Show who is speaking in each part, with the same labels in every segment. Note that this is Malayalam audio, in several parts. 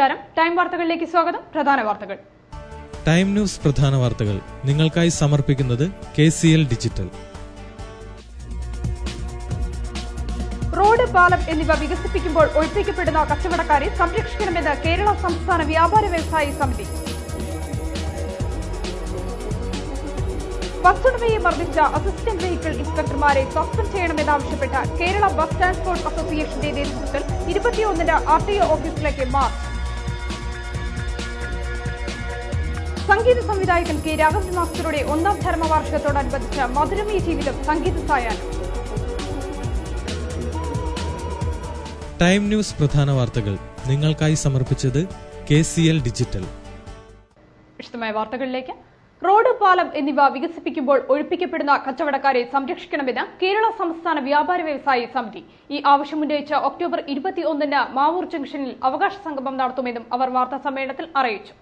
Speaker 1: നമസ്കാരം. ടൈം വാർത്തകളിലേക്ക് സ്വാഗതം. പ്രധാന വാർത്തകൾ.
Speaker 2: ടൈം ന്യൂസ് പ്രധാന വാർത്തകൾ നിങ്ങൾക്കായി സമർപ്പിക്കുന്നത് KCL ഡിജിറ്റൽ.
Speaker 1: റോഡ്, പാലം എന്നിവ വികസിപ്പിക്കുമ്പോൾ ഒഴിപ്പിക്കപ്പെടുന്ന കച്ചവടക്കാരെ സംരക്ഷിക്കണമെന്ന് കേരള സംസ്ഥാന വ്യാപാര വ്യവസായി സമിതി. ബസ്സുടമയെ മർദ്ദിച്ച അസിസ്റ്റന്റ് വെഹിക്കിൾ ഇൻസ്പെക്ടർമാരെ സസ്പെൻഡ് ചെയ്യണമെന്നാവശ്യപ്പെട്ട് കേരള ബസ് ട്രാൻസ്പോർട്ട് അസോസിയേഷന്റെ നേതൃത്വത്തിൽ 21-ന് RTO ഓഫീസിലേക്ക് മാർച്ച്. സംഗീത സംവിധായകൻ K. രാഘവൻ മാസ്റ്ററുടെ 1ാം ചരമവാർഷികത്തോടനുബന്ധിച്ച് മധുരമീ ജീവിതം സംഗീത സായാഹ്നം.
Speaker 2: ടൈം ന്യൂസ് പ്രധാന വാർത്തകൾ നിങ്ങൾക്കായി സമർപ്പിച്ചത് KCL ഡിജിറ്റൽ.
Speaker 1: വിശദമായ വാർത്തകളിലേക്ക്. റോഡ്, പാലം എന്നിവ വികസിപ്പിക്കുമ്പോൾ ഒഴിപ്പിക്കപ്പെടുന്ന കച്ചവടക്കാരെ സംരക്ഷിക്കണമെന്ന് കേരള സംസ്ഥാന വ്യാപാര വ്യവസായി സമിതി. ഈ ആവശ്യമുന്നയിച്ച് ഒക്ടോബർ 21-ന് മാവൂർ ജംഗ്ഷനിൽ അവകാശ സംഗമം നടത്തുമെന്നും അവർ വാർത്താസമ്മേളനത്തിൽ അറിയിച്ചു.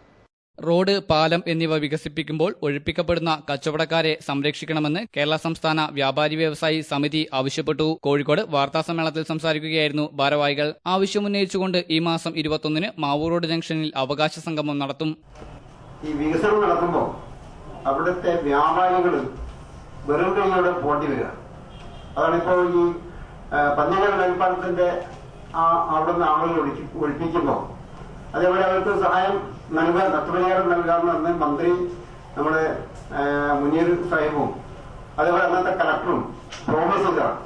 Speaker 3: റോഡ്, പാലം എന്നിവ വികസിപ്പിക്കുമ്പോൾ ഒഴിപ്പിക്കപ്പെടുന്ന കച്ചവടക്കാരെ സംരക്ഷിക്കണമെന്ന് കേരള സംസ്ഥാന വ്യാപാരി വ്യവസായി സമിതി ആവശ്യപ്പെട്ടു. കോഴിക്കോട് വാർത്താസമ്മേളനത്തിൽ സംസാരിക്കുകയായിരുന്നു ഭാരവാഹികൾ. ആവശ്യമുന്നയിച്ചുകൊണ്ട് ഈ മാസം 21-ന് മാവൂർ റോഡ് ജംഗ്ഷനിൽ അവകാശ സംഗമം നടത്തും.
Speaker 4: ഈ വികസനം നടക്കുമ്പോൾ അവിടുത്തെ വ്യാപാരികൾ വെറും കൈയോടെ പോണ്ടി വരിക. അതാണിപ്പോൾ ഈ പന്നികൾ മേൽപ്പാലത്തിന്റെ അവിടുന്ന് ആളുകൾ ഒഴിപ്പിക്കുമ്പോൾ അതേപോലെ അവർക്ക് സഹായം നൽകാൻ, നഷ്ടപരിഹാരം നൽകാമെന്ന് മന്ത്രി നമ്മുടെ മുനീർ സാഹിബും അതേപോലെ അന്നത്തെ കളക്ടറും പ്രോമിസ് ചെയ്തതാണ്.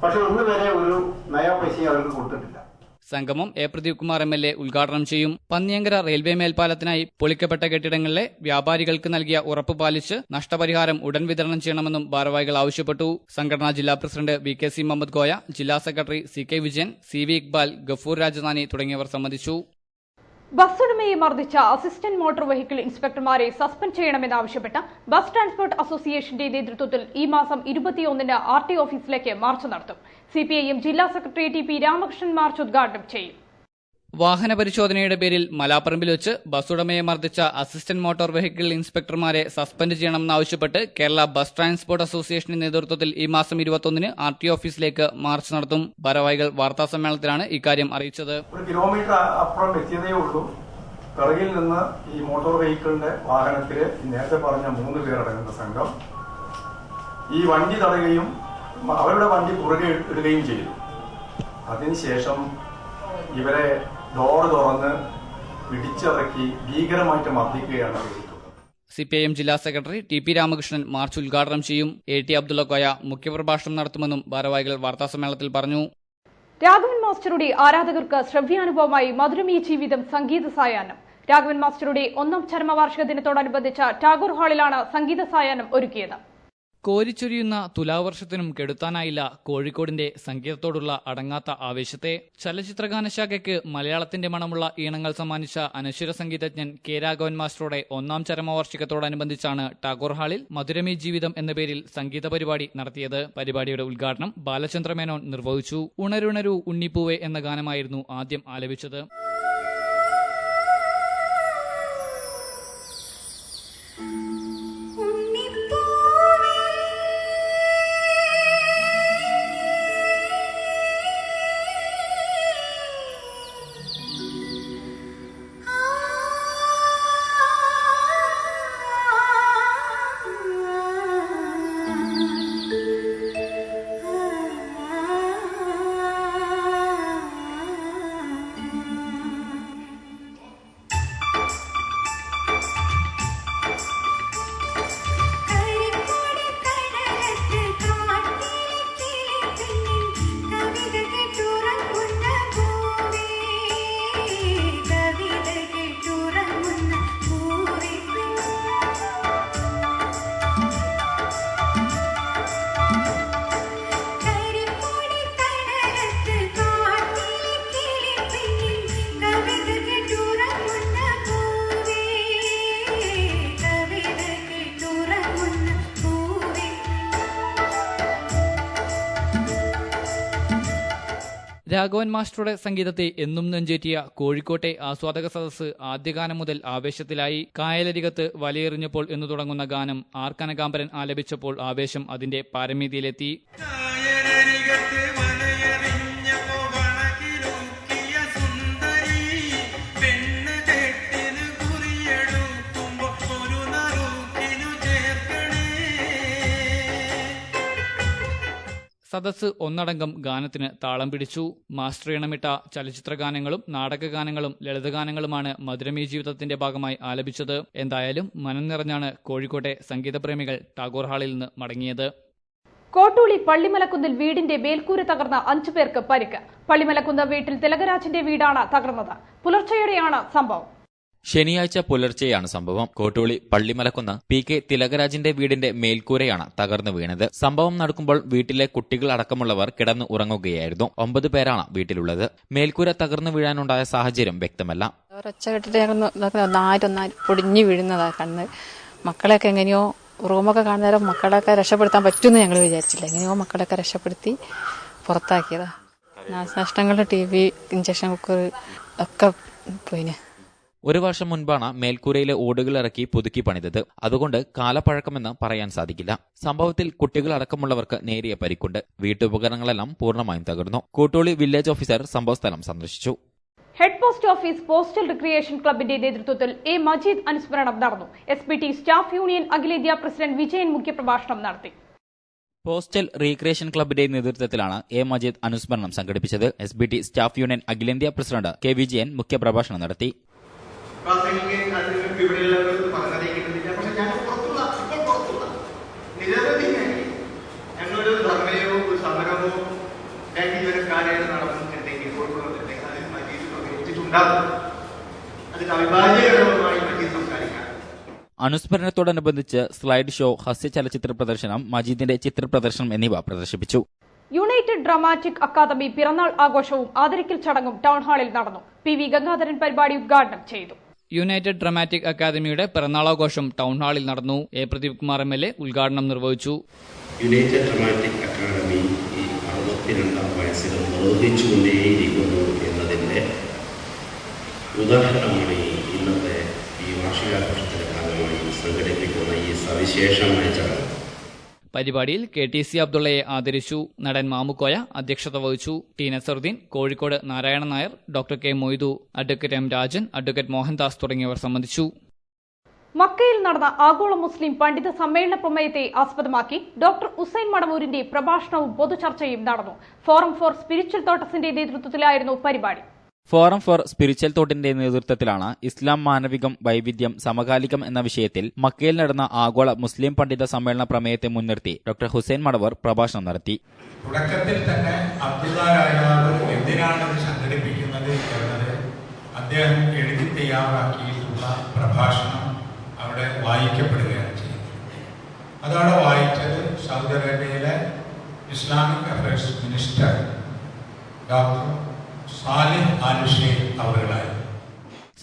Speaker 4: പക്ഷെ ഇന്ന് വരെ ഒരു നയ പൈസ അവർക്ക് കൊടുത്തിട്ടില്ല.
Speaker 3: സംഗമം പ്രദീപ് കുമാർ MLA ഉദ്ഘാടനം ചെയ്യും. പന്നിയങ്കര റെയിൽവേ മേൽപ്പാലത്തിനായി പൊളിക്കപ്പെട്ട കെട്ടിടങ്ങളിലെ വ്യാപാരികൾക്ക് നൽകിയ ഉറപ്പ് പാലിച്ച് നഷ്ടപരിഹാരം ഉടൻ വിതരണം ചെയ്യണമെന്നും ഭാരവാഹികൾ ആവശ്യപ്പെട്ടു. സംഘടനാ ജില്ലാ പ്രസിഡന്റ് VKC മുഹമ്മദ് കോയ, ജില്ലാ secretary CK Vijayan, CV Iqbal, Gafoor Rajadhani തുടങ്ങിയവർ സംബന്ധിച്ചു.
Speaker 1: ബസ്സുടമയെ മർദ്ദിച്ച അസിസ്റ്റന്റ് മോട്ടോർ വെഹിക്കിൾ ഇൻസ്പെക്ടർമാരെ സസ്പെൻഡ് ചെയ്യണമെന്നാവശ്യപ്പെട്ട് ബസ് ട്രാൻസ്പോർട്ട് അസോസിയേഷന്റെ നേതൃത്വത്തിൽ ഈ മാസം 21-ന് RTO ഓഫീസിലേക്ക് മാർച്ച് നടത്തും. CPIM ജില്ലാ സെക്രട്ടറി TP രാമകൃഷ്ണൻ മാർച്ച് ഉദ്ഘാടനം ചെയ്യും.
Speaker 3: വാഹന പരിശോധനയുടെ പേരിൽ മലാപ്പറമ്പിൽ വെച്ച് ബസ്സുടമയെ മർദ്ദിച്ച അസിസ്റ്റന്റ് മോട്ടോർ വെഹിക്കിൾ ഇൻസ്പെക്ടർമാരെ സസ്പെൻഡ് ചെയ്യണമെന്നാവശ്യപ്പെട്ട് കേരള ബസ് ട്രാൻസ്പോർട്ട് അസോസിയേഷന്റെ നേതൃത്വത്തിൽ ഈ മാസം 21-ന് RTO ഓഫീസിലേക്ക് മാർച്ച് നടത്തും. ഭാരവാഹികൾ വാർത്താസമ്മേളനത്തിലാണ് ഇക്കാര്യം അറിയിച്ചത്.
Speaker 5: 1 കിലോമീറ്റർ അപ്പുറം എത്തിയതേ ഉള്ളൂ. പിറകിൽ നിന്ന് ഈ മോട്ടോർ വെഹിക്കിളിന്റെ വാഹനത്തിൽ നേരത്തെ പറഞ്ഞ 3 പേരടങ്ങുന്ന സംഘം ഈ വണ്ടി തടയുകയും അവരുടെ വണ്ടി പുറകെ ഇടുകയും ചെയ്തു. അതിനുശേഷം ഇവരെ ഡോർ തുറന്ന് പിടിച്ചിറക്കി ഭീകരമായിട്ട് മർദ്ദിക്കുകയാണ് ചെയ്തിട്ടുള്ളത്.
Speaker 3: CPIM ജില്ലാ സെക്രട്ടറി TP രാമകൃഷ്ണൻ മാർച്ച് ഉദ്ഘാടനം ചെയ്യും. AT അബ്ദുള്ള കോയ മുഖ്യപ്രഭാഷണം നടത്തുമെന്നും ഭാരവാഹികൾ വാർത്താസമ്മേളനത്തിൽ പറഞ്ഞു.
Speaker 1: രാഘവൻ മാസ്റ്ററുടെ ആരാധകർക്ക് ശ്രവ്യാനുഭവമായി മധുരമീ ജീവിതം സംഗീത സായാഹ്നം. രാഘവൻ മാസ്റ്ററുടെ 1ാം ചരമവാർഷിക ദിനത്തോടനുബന്ധിച്ച് ടാഗോർ ഹാളിലാണ് സംഗീത സായാഹ്നം ഒരുക്കിയത്.
Speaker 3: കോരിച്ചൊരിയുന്ന തുലാവർഷത്തിനും കെടുത്താനായില്ല കോഴിക്കോടിന്റെ സംഗീതത്തോടുള്ള അടങ്ങാത്ത ആവേശത്തെ. ചലച്ചിത്രഗാനശാഖയ്ക്ക് മലയാളത്തിന്റെ മണമുള്ള ഈണങ്ങൾ സമ്മാനിച്ച അനശ്വര സംഗീതജ്ഞൻ K. രാഘവൻ മാസ്റ്ററുടെ 1ാം ചരമവാർഷികത്തോടനുബന്ധിച്ചാണ് ടാഗോർ ഹാളിൽ മധുരമീ ജീവിതം എന്ന പേരിൽ സംഗീത പരിപാടി നടത്തിയത്. പരിപാടിയുടെ ഉദ്ഘാടനം ബാലചന്ദ്രമേനോൻ നിർവഹിച്ചു. ഉണരുണരു ഉണ്ണിപ്പൂവേ എന്ന ഗാനമായിരുന്നു ആദ്യം ആലപിച്ചത്. രാഘവൻ മാസ്റ്ററുടെ സംഗീതത്തെ എന്നും നെഞ്ചേറ്റിയ കോഴിക്കോട്ടെ ആസ്വാദക സദസ്സ് ആദ്യഗാനം മുതൽ ആവേശത്തിലായി. കായലരികത്ത് വലയെറിഞ്ഞപ്പോൾ എന്നു തുടങ്ങുന്ന ഗാനം R. കനകാംബരൻ ആലപിച്ചപ്പോൾ ആവേശം അതിന്റെ പാരമ്യതയിലെത്തി.
Speaker 6: വലയെറിഞ്ഞപ്പോൾ
Speaker 3: സദസ്സ് ഒന്നടങ്കം ഗാനത്തിന് താളം പിടിച്ചു. മാസ്റ്റർ ഇണമിട്ട ചലച്ചിത്ര ഗാനങ്ങളും നാടകഗാനങ്ങളും ലളിതഗാനങ്ങളുമാണ് മധുരമീ ജീവിതത്തിന്റെ ഭാഗമായി ആലപിച്ചത്. എന്തായാലും മനം നിറഞ്ഞാണ് കോഴിക്കോട്ടെ സംഗീതപ്രേമികൾ ടാഗോർ ഹാളിൽ നിന്ന് മടങ്ങിയത്.
Speaker 1: കോട്ടൂളി പള്ളിമലക്കുന്നിൽ വീടിന്റെ മേൽക്കൂര തകർന്ന 5 പേർക്ക് പരിക്ക്. പള്ളിമലക്കുന്ന് വീട്ടിൽ തിലകരാജന്റെ വീടാണ് തകർന്നത്. പുലർച്ചെയോടെയാണ് സംഭവം.
Speaker 6: ശനിയാഴ്ച പുലർച്ചെയാണ് സംഭവം. കോട്ടൂളി പള്ളിമലക്കുന്ന് PK തിലകരാജിന്റെ വീടിന്റെ മേൽക്കൂരയാണ് തകർന്നു വീണത്. സംഭവം നടക്കുമ്പോൾ വീട്ടിലെ കുട്ടികൾ അടക്കമുള്ളവർ കിടന്നു ഉറങ്ങുകയായിരുന്നു. 9 പേരാണ് വീട്ടിലുള്ളത്. മേൽക്കൂര തകർന്നു വീഴാനുണ്ടായ സാഹചര്യം വ്യക്തമല്ല.
Speaker 7: ഒരൊച്ച കെട്ടിട്ട് പൊടിഞ്ഞു വീഴുന്നതാ കണ്ണ്. മക്കളെയൊക്കെ എങ്ങനെയോ റൂമൊക്കെ കാണുന്നേരം മക്കളെയൊക്കെ രക്ഷപ്പെടുത്താൻ പറ്റുമെന്ന് ഞങ്ങൾ വിചാരിച്ചില്ല. എങ്ങനെയോ മക്കളെയൊക്കെ രക്ഷപ്പെടുത്തി പുറത്താക്കിയതാ. നാശനഷ്ടങ്ങൾ TV, ഇഞ്ചക്ഷൻ കുക്കർ ഒക്കെ പോയിന്.
Speaker 6: 1 വർഷം മുൻപാണ് മേൽക്കൂരയിലെ ഓടുകൾ ഇറക്കി പുതുക്കി പണിതത്. അതുകൊണ്ട് കാലപ്പഴക്കമെന്ന് പറയാൻ സാധിക്കില്ല. സംഭവത്തിൽ കുട്ടികളടക്കമുള്ളവർക്ക് നേരിയ പരിക്കുണ്ട്. വീട്ടുപകരണങ്ങളെല്ലാം പൂർണ്ണമായും തകർന്നു. കോട്ടൂളി വില്ലേജ് ഓഫീസർ സംഭവസ്ഥലം സന്ദർശിച്ചു.
Speaker 1: Head post office postal recreation ക്ലബിന്റെ നേതൃത്വത്തിൽ A. മജീദ് അനുസ്മരണം നടന്നു. SBT സ്റ്റാഫ് യൂണിയൻ അഖിലേന്ത്യാ പ്രസിഡന്റ് വിജയൻ മുഖ്യപ്രഭാഷണം നടത്തി.
Speaker 6: പോസ്റ്റൽ റീക്രിയേഷൻ ക്ലബിന്റെ നേതൃത്വത്തിലാണ് A. മജീദ് അനുസ്മരണം സംഘടിപ്പിച്ചത്. SBT സ്റ്റാഫ് യൂണിയൻ അഖിലേന്ത്യാ പ്രസിഡന്റ് K. വിജയൻ മുഖ്യപ്രഭാഷണം നടത്തി. അനുസ്മരണത്തോടനുബന്ധിച്ച് സ്ലൈഡ് ഷോ, ഹാസ്യ ചലച്ചിത്ര പ്രദർശനം, മജീദിന്റെ ചിത്രപ്രദർശനം എന്നിവ പ്രദർശിപ്പിച്ചു.
Speaker 1: യുണൈറ്റഡ് ഡ്രാമാറ്റിക് അക്കാദമി പിറന്നാൾ ആഘോഷവും ആദരിക്കൽ ചടങ്ങും ടൗൺഹാളിൽ നടന്നു. PV ഗംഗാധരൻ പരിപാടി ഉദ്ഘാടനം ചെയ്തു.
Speaker 3: യുണൈറ്റഡ് ഡ്രാമാറ്റിക് അക്കാദമിയുടെ പിറന്നാളാഘോഷം ടൗൺഹാളിൽ നടന്നു. A. പ്രദീപ് കുമാർ MLA ഉദ്ഘാടനം നിർവഹിച്ചു.
Speaker 8: യുണൈറ്റഡ് ഡ്രാമാറ്റിക് അക്കാദമി ഈ 62ാം വയസ്സിലും നിർവഹിച്ചുകൊണ്ടേയിരിക്കുന്നു എന്നതിന്റെ ഉദാഹരണമാണ് ഇന്നത്തെ ഈ വാർഷികാഘോഷത്തിന്റെ ഭാഗമായി സംഘടിപ്പിക്കുന്ന ഈ സവിശേഷമായ ചടങ്ങ്.
Speaker 3: പരിപാടിയിൽ KTC അബ്ദുള്ളയെ ആദരിച്ചു. നടൻ മാമുക്കോയ അധ്യക്ഷത വഹിച്ചു. T. Nasaruddin, Kozhikode Narayanan Nair, Dr. K. Moidu, advocate M. Rajan, advocate Mohandas തുടങ്ങിയവർ സംബന്ധിച്ചു.
Speaker 1: മക്കയിൽ നടന്ന ആഗോള മുസ്ലിം പണ്ഡിത സമ്മേളന പ്രമേയത്തെ ആസ്പദമാക്കി ഡോക്ടർ ഉസൈൻ മടവൂരിന്റെ പ്രഭാഷണവും പൊതുചർച്ചയും നടന്നു. ഫോറം ഫോർ സ്പിരിച്വൽ തോട്ടസിന്റെ നേതൃത്വത്തിലായിരുന്നു പരിപാടി.
Speaker 6: ഫോറം ഫോർ സ്പിരിച്വൽ തോട്ടിന്റെ നേതൃത്വത്തിലാണ് ഇസ്ലാം, മാനവികം, വൈവിധ്യം, സമകാലികം എന്ന വിഷയത്തിൽ മക്കയിൽ നടന്ന ആഗോള മുസ്ലിം പണ്ഡിത സമ്മേളന പ്രമേയത്തെ മുൻനിർത്തി ഡോക്ടർ ഹുസൈൻ മടവൂർ പ്രഭാഷണം നടത്തി.
Speaker 9: തുടക്കത്തിൽ തന്നെ അബ്ദുള്ള രാജാവ് എന്തിനാണ് ഇത് സംഘടിപ്പിക്കുന്നത് എന്നത് അദ്ദേഹം എഴുതി തയ്യാറാക്കിയിട്ടുള്ള പ്രഭാഷണം അവിടെ വായിക്കപ്പെടുകയാണ് ചെയ്യുന്നത്. അതവിടെ വായിച്ചത് സൗദി അറേബ്യയിലെ Islamic affairs minister doctor Salih Alusheikh അവர்களായിരുന്നു.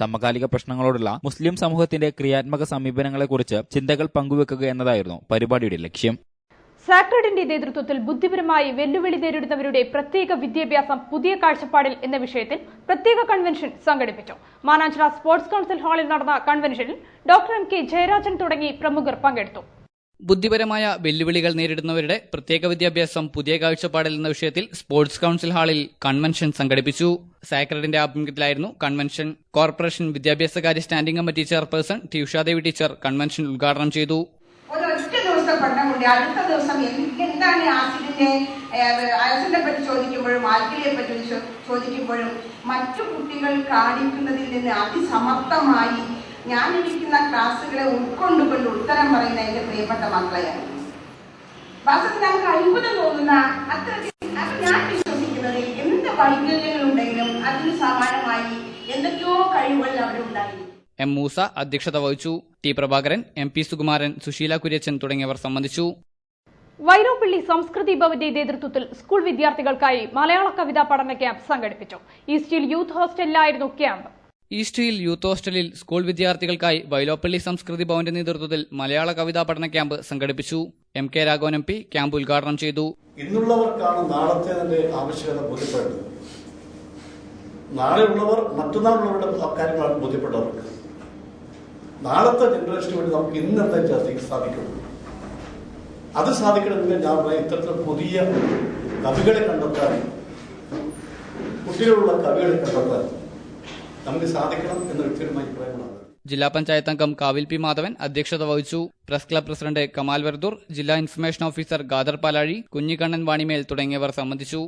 Speaker 6: സമകാലിക പ്രശ്നങ്ങളോടുള്ള മുസ്ലിം സമൂഹത്തിന്റെ ക്രിയാത്മക സമീപനങ്ങളെക്കുറിച്ച് ചിന്തകൾ പങ്കുവെക്കുക എന്നതായിരുന്നു പരിപാടിയുടെ ലക്ഷ്യം.
Speaker 1: സാക്രഡിന്റെ നേതൃത്വത്തിൽ ബുദ്ധിപരമായി വെല്ലുവിളി നേരിടുന്നവരുടെ പ്രത്യേക വിദ്യാഭ്യാസം പുതിയ കാഴ്ചപ്പാടിൽ എന്ന വിഷയത്തിൽ പ്രത്യേക കൺവെൻഷൻ സംഘടിപ്പിച്ചു. മാനാഞ്ചിറ സ്പോർട്സ് കൌൺസിൽ ഹാളിൽ നടന്ന കൺവെൻഷനിൽ Dr. M. K. ജയരാജൻ തുടങ്ങി പ്രമുഖർ പങ്കെടുത്തു.
Speaker 3: ബുദ്ധിപരമായ വെല്ലുവിളികൾ നേരിടുന്നവരുടെ പ്രത്യേക വിദ്യാഭ്യാസം പുതിയ കാഴ്ചപ്പാടിൽ എന്ന വിഷയത്തിൽ സ്പോർട്സ് കൌൺസിൽ ഹാളിൽ കൺവെൻഷൻ സംഘടിപ്പിച്ചു. സാക്രഡിന്റെ ആഭിമുഖ്യത്തിലായിരുന്നു കൺവെൻഷൻ. കോർപ്പറേഷൻ വിദ്യാഭ്യാസകാര്യ standing committee chairperson T. Ushadevi teacher convention ഉദ്ഘാടനം ചെയ്തു.
Speaker 10: ഒരൊറ്റ ദിവസത്തെ പഠനമുണ്ട്. അടുത്ത ദിവസം എന്താണ് ആസിഡിനെ പറ്റി ചോദിക്കുമ്പോഴും ആൽക്കലിയെ പറ്റി ചോദിക്കുമ്പോഴും മറ്റു കുട്ടികൾ കാണിക്കുന്നതിൽ നിന്ന് അതിസമർത്ഥമായി ഞാനിരിക്കുന്ന ക്ലാസ്സുകളെ ഉൾക്കൊണ്ടുകൊണ്ട് ഉത്തരം പറയുന്ന എന്റെ പ്രിയപ്പെട്ട മക്കളെയാണ്. വാസ്തവത്തിൽ നമുക്ക് അത്ഭുതം തോന്നുന്ന അത്തരത്തിൽ ഞാൻ വിശ്വസിക്കുന്നത് എന്ത് വൈകല്യങ്ങളുണ്ടെങ്കിലും അതിന് സമാനമായി എന്തൊക്കെയോ കഴിവുകൾ അവരുണ്ടായിരുന്നു.
Speaker 3: M. മൂസ അധ്യക്ഷത വഹിച്ചു. T. പ്രഭാകരൻ, MP. സുകുമാരൻ, സുശീല കുര്യച്ചൻ തുടങ്ങിയവർ സംബന്ധിച്ചു.
Speaker 1: വൈരോപ്പള്ളി സംസ്കൃതി ഭവന്റെ നേതൃത്വത്തിൽ സ്കൂൾ വിദ്യാർത്ഥികൾക്കായി മലയാള കവിതാ പഠന ക്യാമ്പ് സംഘടിപ്പിച്ചു. ഈസ്റ്റ് ഹിൽ യൂത്ത് ഹോസ്റ്റലിലായിരുന്നു ക്യാമ്പ്.
Speaker 3: ഈസ്റ്റ് ഹിൽ യൂത്ത് ഹോസ്റ്റലിൽ സ്കൂൾ വിദ്യാർത്ഥികൾക്കായി വൈലോപ്പള്ളി സംസ്കൃതി ഭവന്റെ നേതൃത്വത്തിൽ മലയാള കവിതാ പഠന ക്യാമ്പ് സംഘടിപ്പിച്ചു. M. K. Raghavan MP camp ഉദ്ഘാടനം ചെയ്തു.
Speaker 11: ഇന്നുള്ളവർക്കാണ് നാളത്തെ ആവശ്യകത ബോധ്യപ്പെടുന്നത്. നാളെയുള്ളവർ മറ്റന്നാളുള്ളവരുടെ കാര്യങ്ങളാണ് ബോധ്യപ്പെട്ടവർക്ക്. നാളത്തെ ജനറേഷന് വേണ്ടി നമുക്ക് ഇന്നത്തെ സാധിക്കുള്ളൂ. അത് സാധിക്കണമെങ്കിൽ ഞാൻ പറയാം, ഇത്തരത്തിലുള്ള പുതിയ കവികളെ കണ്ടെത്താൻ, കുട്ടികളുള്ള കവികളെ കണ്ടെത്താൻ നമുക്ക് സാധിക്കണം എന്ന വ്യക്തിപരമായ അഭിപ്രായങ്ങളാണ്.
Speaker 3: ജില്ലാ പഞ്ചായത്ത് അംഗം കാവിൽ പി മാധവൻ അധ്യക്ഷത വഹിച്ചു. പ്രസ് ക്ലബ് പ്രസിഡന്റ് കമാൽ വെർദൂർ, ജില്ലാ ഇൻഫർമേഷൻ ഓഫീസർ ഖാദർ പാലാഴി, കുഞ്ഞിക്കണ്ണൻ വാണിമേൽ തുടങ്ങിയവർ സംബന്ധിച്ചു.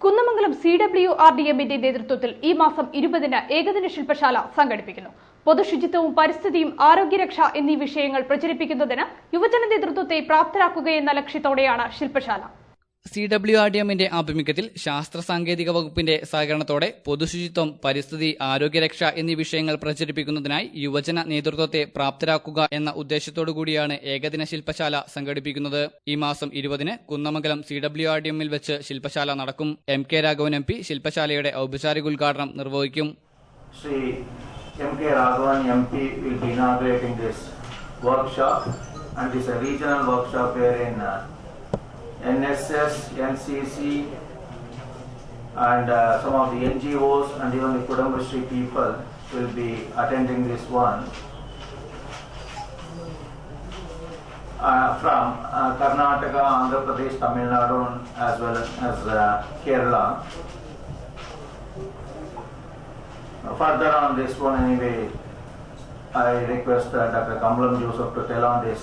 Speaker 1: കുന്നമംഗലം CWRDMന്റെ നേതൃത്വത്തിൽ ഈ മാസം 20-ന് ഏകദിന ശില്പശാല സംഘടിപ്പിക്കുന്നു. പൊതുശുചിത്വവും പരിസ്ഥിതിയും ആരോഗ്യരക്ഷ എന്നീ വിഷയങ്ങൾ പ്രചരിപ്പിക്കുന്നതിന് യുവജന നേതൃത്വത്തെ പ്രാപ്തരാക്കുകയെന്ന ലക്ഷ്യത്തോടെയാണ് ശില്പശാല.
Speaker 3: CWRDMന്റെ ആഭിമുഖ്യത്തിൽ ശാസ്ത്ര സാങ്കേതിക വകുപ്പിന്റെ സഹകരണത്തോടെ പൊതുശുചിത്വം, പരിസ്ഥിതി, ആരോഗ്യരക്ഷ എന്നീ വിഷയങ്ങൾ പ്രചരിപ്പിക്കുന്നതിനായി യുവജന നേതൃത്വത്തെ പ്രാപ്തരാക്കുക എന്ന ഉദ്ദേശത്തോടുകൂടിയാണ് ഏകദിന ശില്പശാല സംഘടിപ്പിക്കുന്നത്. ഈ മാസം 20-ന് കുന്നമംഗലം CWRDMൽ വെച്ച് ശില്പശാല നടക്കും. MK രാഘവൻ MP ശില്പശാലയുടെ ഔപചാരിക ഉദ്ഘാടനം നിർവഹിക്കും.
Speaker 12: Sri MK Raghavan MP will be inaugurating this workshop, and this is a regional workshop wherein NSS, NCC and some of the NGOs and even the Kudambashri people will be attending this one. From Karnataka, Andhra Pradesh, Tamil Nadu as well as Kerala. Further on this one anyway, I request Dr. Kamlam Joseph to tell on this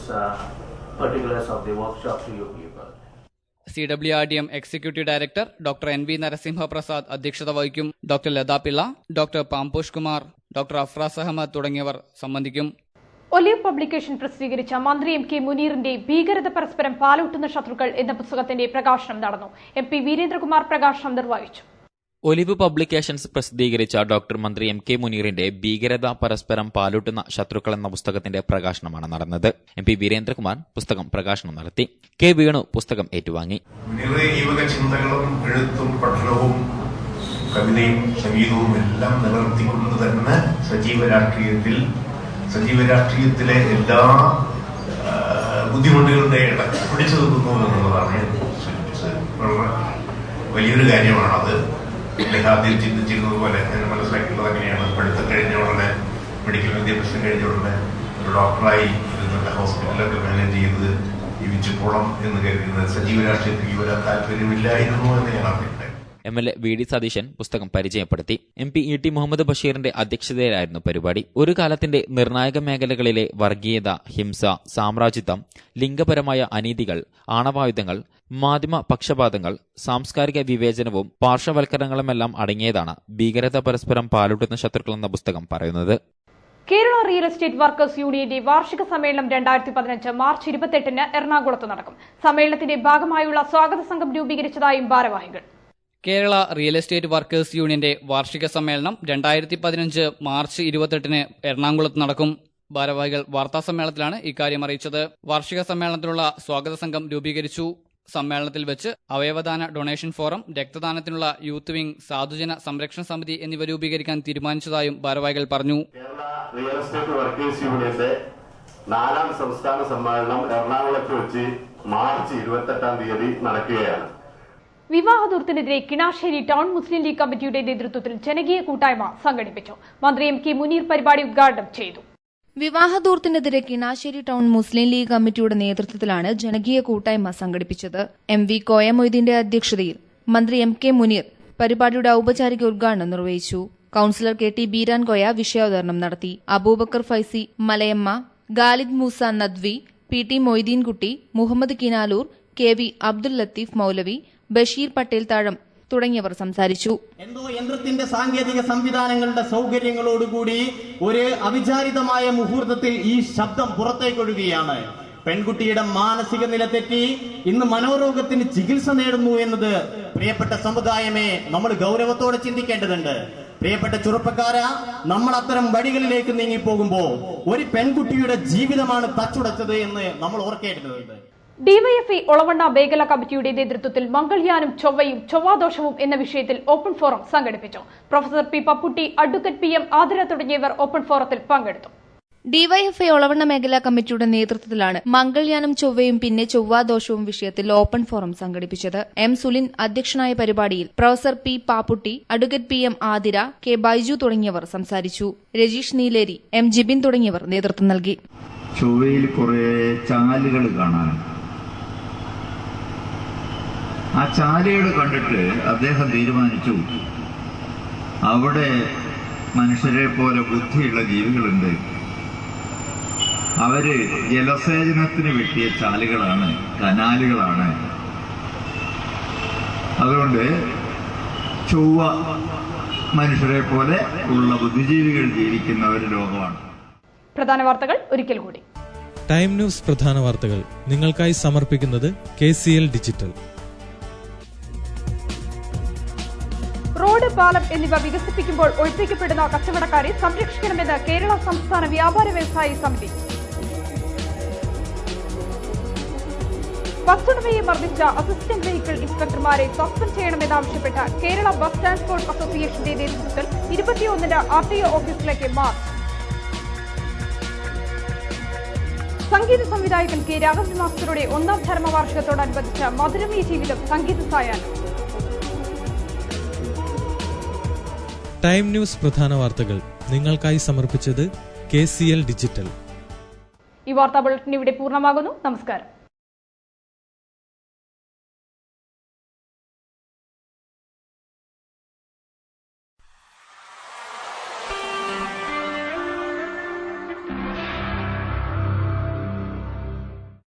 Speaker 12: particulars of the workshop to you people.
Speaker 3: CWRDM executive director doctor NV Narasimha Prasad അധ്യക്ഷത വഹിക്കും. Doctor Latha Pillai, doctor Pamposh Kumar, doctor Afras Ahmed തുടങ്ങിയവർ സംബന്ധിക്കും.
Speaker 1: ഒലിവ് പബ്ലിക്കേഷൻ പ്രസിദ്ധീകരിച്ച മന്ത്രി MK മുനീറിന്റെ ഭീകരത പരസ്പരം പാലൂട്ടുന്ന ശത്രുക്കൾ എന്ന പുസ്തകത്തിന്റെ പ്രകാശനം നടന്നു. MP വീരേന്ദ്രകുമാർ പ്രകാശനം നിർവഹിച്ചു.
Speaker 6: ഒലിവ് പബ്ലിക്കേഷൻസ് പ്രസിദ്ധീകരിച്ച ഡോക്ടർ മന്ത്രി MK മുനീറിന്റെ ഭീകരത പരസ്പരം പാലൂട്ടുന്ന ശത്രുക്കൾ എന്ന പുസ്തകത്തിന്റെ പ്രകാശനമാണ് നടന്നത്. MP വീരേന്ദ്രകുമാർ പുസ്തകം പ്രകാശനം നടത്തി. K വേണു പുസ്തകം ഏറ്റുവാങ്ങി.
Speaker 13: ചിന്തകളും എഴുത്തും പഠനവും കവിതയും സംഗീതവും എല്ലാം നിലനിർത്തിക്കൊണ്ട് തന്നെ സജീവ രാഷ്ട്രീയത്തിലെ എല്ലാ ബുദ്ധിമുട്ടുകളുടെ ഇടയ്ക്ക് പിടിച്ചു നിൽക്കുന്നു എന്നുള്ളതാണ് വളരെ വലിയൊരു കാര്യമാണത്. ആദ്യം ചിന്തിച്ചിരുന്നത് പോലെ ഞാൻ മനസ്സിലാക്കിയിട്ടുള്ളത് അങ്ങനെയാണ്. പഠിത്തം കഴിഞ്ഞ ഉടനെ, മെഡിക്കൽ വിദ്യാഭ്യാസം കഴിഞ്ഞ ഉടനെ ഒരു ഡോക്ടറായി ഇരുന്നിട്ട് ഹോസ്പിറ്റലൊക്കെ മാനേജ് ചെയ്ത് ജീവിച്ചുപോണം എന്ന് കരുതുന്നത് സജീവ രാഷ്ട്രീയത്തിൽ വരാൻ താല്പര്യമില്ലായിരുന്നു എന്ന് ഞാൻ അറിഞ്ഞിട്ടുണ്ട്.
Speaker 6: MLA VD സതീശൻ പുസ്തകം പരിചയപ്പെടുത്തി. MP ET മുഹമ്മദ് ബഷീറിന്റെ അധ്യക്ഷതയിലായിരുന്നു പരിപാടി. ഒരു കാലത്തിന്റെ നിർണായക മേഖലകളിലെ വർഗീയത, ഹിംസ, സാമ്രാജ്യത്വം, ലിംഗപരമായ അനീതികൾ, ആണവായുധങ്ങൾ, മാധ്യമ പക്ഷപാതങ്ങൾ, സാംസ്കാരിക വിവേചനവും പാർശ്വവൽക്കരണങ്ങളുമെല്ലാം അടങ്ങിയതാണ് ഭീകരത പരസ്പരം പാലൂട്ടുന്ന ശത്രുക്കൾ എന്ന പുസ്തകം പറയുന്നത്.
Speaker 1: കേരള റിയൽ എസ്റ്റേറ്റ് വർക്കേഴ്സ് യൂണിയന്റെ വാർഷിക സമ്മേളനം 2015 മാർച്ച് 28-ന് എറണാകുളത്ത് നടക്കും. സമ്മേളനത്തിന്റെ ഭാഗമായുള്ള സ്വാഗത സംഘം രൂപീകരിച്ചതായും ഭാരവാഹികൾ.
Speaker 3: കേരള റിയൽ എസ്റ്റേറ്റ് വർക്കേഴ്സ് യൂണിയന്റെ വാർഷിക സമ്മേളനം 2015 മാർച്ച് 28-ന് എറണാകുളത്ത് നടക്കും. ഭാരവാഹികൾ വാർത്താസമ്മേളനത്തിലാണ് ഇക്കാര്യം അറിയിച്ചത്. വാർഷിക സമ്മേളനത്തിനുള്ള സ്വാഗത സംഘം രൂപീകരിച്ചു. സമ്മേളനത്തിൽ വെച്ച് അവയവദാന ഡൊണേഷൻ ഫോറം, രക്തദാനത്തിനുള്ള യൂത്ത് വിംഗ്, സാധുജന സംരക്ഷണ സമിതി എന്നിവ രൂപീകരിക്കാൻ തീരുമാനിച്ചതായും ഭാരവാഹികൾ പറഞ്ഞു.
Speaker 14: കേരള റിയൽ എസ്റ്റേറ്റ് വർക്കേഴ്സ് യൂണിയന്റെ 4ാം സംസ്ഥാന സമ്മേളനം എറണാകുളത്ത് വെച്ച് മാർച്ച് 28-ാം തീയതി നടക്കുകയാണ്.
Speaker 1: വിവാഹദൂർത്തിനെതിരെ കിണാശ്ശേരി ടൗൺ മുസ്ലിം ലീഗ് കമ്മിറ്റിയുടെ നേതൃത്വത്തിൽ ജനകീയ കൂട്ടായ്മ സംഘടിപ്പിച്ചു. മന്ത്രി MK മുനീർ പരിപാടി ഉദ്ഘാടനം ചെയ്തു.
Speaker 15: വിവാഹദൂർത്തിനെതിരെ കിണാശ്ശേരി ടൗൺ മുസ്ലിം ലീഗ് കമ്മിറ്റിയുടെ നേതൃത്വത്തിലാണ് ജനകീയ കൂട്ടായ്മ സംഘടിപ്പിച്ചത്. MV കോയ മൊയ്തീന്റെ അധ്യക്ഷതയിൽ മന്ത്രി MK മുനീർ പരിപാടിയുടെ ഔപചാരിക ഉദ്ഘാടനം നിർവഹിച്ചു. കൌൺസിലർ KT ബീരാൻ കോയ വിഷയാവതരണം നടത്തി. അബൂബക്കർ ഫൈസി മലയമ്മ, ഗാലിദ് മൂസ നദ്വി, PT മൊയ്തീൻകുട്ടി, മുഹമ്മദ് കിനാലൂർ, KV അബ്ദുൽ ലത്തീഫ് മൌലവി, ബഷീർ പട്ടേൽ താഴം തുടങ്ങിയവർ സംസാരിച്ചു.
Speaker 16: എന്തോ യന്ത്രത്തിന്റെ സാങ്കേതിക സംവിധാനങ്ങളുടെ സൗകര്യങ്ങളോടുകൂടി ഒരു അവിചാരിതമായ മുഹൂർത്തത്തിൽ ഈ ശബ്ദം പുറത്തേക്കൊഴുകയാണ്. പെൺകുട്ടിയുടെ മാനസിക നില തെറ്റി ഇന്ന് മനോരോഗത്തിന് ചികിത്സ നേടുന്നു എന്നത് പ്രിയപ്പെട്ട സമുദായമേ നമ്മൾ ഗൗരവത്തോടെ ചിന്തിക്കേണ്ടതുണ്ട്. പ്രിയപ്പെട്ട ചെറുപ്പക്കാരാ, നമ്മൾ അത്തരം വഴികളിലേക്ക് നീങ്ങിപ്പോകുമ്പോ ഒരു പെൺകുട്ടിയുടെ ജീവിതമാണ് തച്ചുടച്ചത് എന്ന് നമ്മൾ ഓർക്കേണ്ടതുണ്ട്.
Speaker 1: ഡിവൈഎഫ്ഐ ഒളവണ്ണ മേഖല കമ്മിറ്റിയുടെ നേതൃത്വത്തിൽ മംഗൾയാനും ചൊവ്വയും ചൊവ്വാദോഷവും എന്ന വിഷയത്തിൽ ഓപ്പൺ ഫോറം സംഘടിപ്പിച്ചു. Professor P Papputty, advocate PM Athira തുടങ്ങിയവർ ഓപ്പൺ ഫോറത്തിൽ പങ്കെടുത്തു.
Speaker 15: ഡിവൈഎഫ്ഐ ഒളവണ്ണ മേഖലാ കമ്മിറ്റിയുടെ നേതൃത്വത്തിലാണ് മംഗൾയാനും ചൊവ്വയും പിന്നെ ചൊവ്വാദോഷവും വിഷയത്തിൽ ഓപ്പൺ ഫോറം സംഘടിപ്പിച്ചത്. M സുലിൻ അധ്യക്ഷനായ പരിപാടിയിൽ professor P Papputty, advocate PM Athira, K Baiju തുടങ്ങിയവർ സംസാരിച്ചു. രജീഷ് നീലേരി, M ജിബിൻ തുടങ്ങിയവർ നേതൃത്വം നൽകി.
Speaker 17: ചൊവ്വയിൽ കുറെ ചാലുകൾ കാണാനുണ്ട്. ആ ചാലുകൾ കണ്ടിട്ട് അദ്ദേഹം തീരുമാനിച്ചു അവിടെ മനുഷ്യരെ പോലെ ബുദ്ധിയുള്ള ജീവികളുണ്ട്. അവര് ജലസേചനത്തിന് വെട്ടിയ ചാലുകളാണ്, കനാലുകളാണ്. അതുകൊണ്ട് ചൊവ്വ മനുഷ്യരെ പോലെ ഉള്ള ബുദ്ധിജീവികൾ ജീവിക്കുന്ന ഒരു ലോകമാണ്.
Speaker 1: പ്രധാന വാർത്തകൾ ഒരിക്കൽ കൂടി.
Speaker 2: ടൈം ന്യൂസ് പ്രധാന വാർത്തകൾ നിങ്ങൾക്കായി സമർപ്പിക്കുന്നത് KCL ഡിജിറ്റൽ.
Speaker 1: റോഡ്, പാലം എന്നിവ വികസിപ്പിക്കുമ്പോൾ ഒഴിപ്പിക്കപ്പെടുന്ന കച്ചവടക്കാരെ സംരക്ഷിക്കണമെന്ന് കേരള സംസ്ഥാന വ്യാപാര വ്യവസായി സമിതി. ബസ്സുടമയെ മർദ്ദിച്ച അസിസ്റ്റന്റ് വെഹിക്കിൾ ഇൻസ്പെക്ടർമാരെ സസ്പെൻഡ് ചെയ്യണമെന്നാവശ്യപ്പെട്ട കേരള ബസ് ട്രാൻസ്പോർട്ട് അസോസിയേഷന്റെ നേതൃത്വത്തിൽ 21-ന് RTO ഓഫീസിലേക്ക് മാർച്ച്. സംഗീത സംവിധായകൻ K. രാഘവൻ മാസ്റ്ററുടെ 1ാം ചരമവാർഷികത്തോടനുബന്ധിച്ച് മധുരമീ ജീവിതം സംഗീത സായാഹ്നം.
Speaker 2: ടൈം ന്യൂസ് പ്രധാന വാർത്തകൾ നിങ്ങൾക്കായി സമർപ്പിച്ചത് KCL ഡിജിറ്റൽ.
Speaker 1: ഈ വാർത്താ ബുള്ളറ്റിൻ ഇവിടെ പൂർണ്ണമാകുന്നു. നമസ്കാരം.